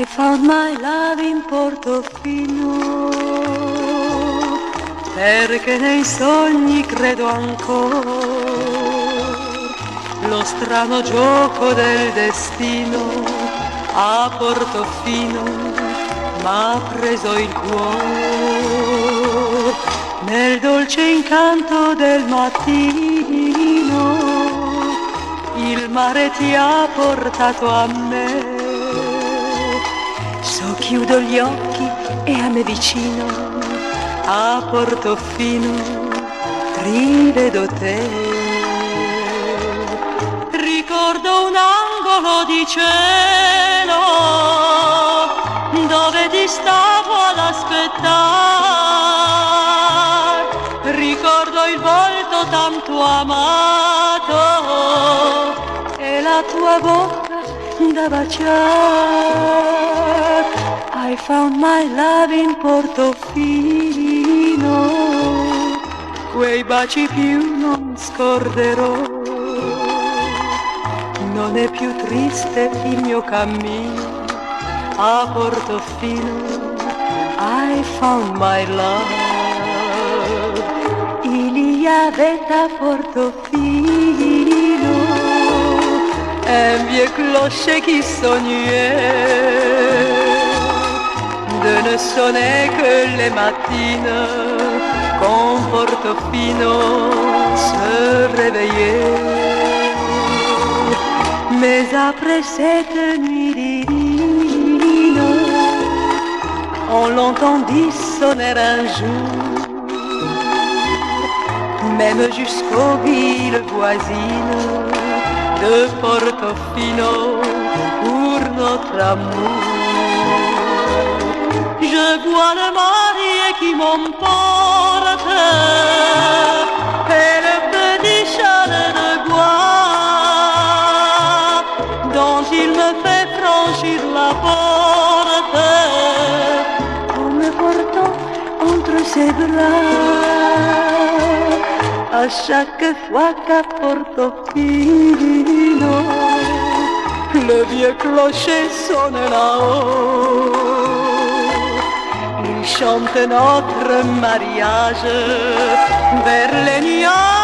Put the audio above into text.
I found my love in Portofino, perché nei sogni credo ancora. Lo strano gioco del destino a Portofino m'ha preso il cuore. Nel dolce incanto del mattino il mare ti ha portato a me. Chiudo gli occhi e a me vicino a Portofino rivedo te. Ricordo un angolo di cielo dove ti stavo ad aspettare. Ricordo il volto tanto amato e la tua bocca da baciare. I found my love in Portofino, quei baci più non scorderò. Non è più triste il mio cammino a Portofino. I found my love. Il y avait à Portofino un vieux clocher qui sognait de ne sonner que les matines quand Portofino se réveillait. Mais après cette nuit divine, on l'entendit sonner un jour, même jusqu'aux villes voisines de Portofino pour notre amour. Je vois le marié qui m'emporte et le petit chalet de bois dont il me fait franchir la porte en me portant entre ses bras. À chaque fois qu'à Portofino le vieux clocher sonne là-haut, il chante notre mariage vers les nuages.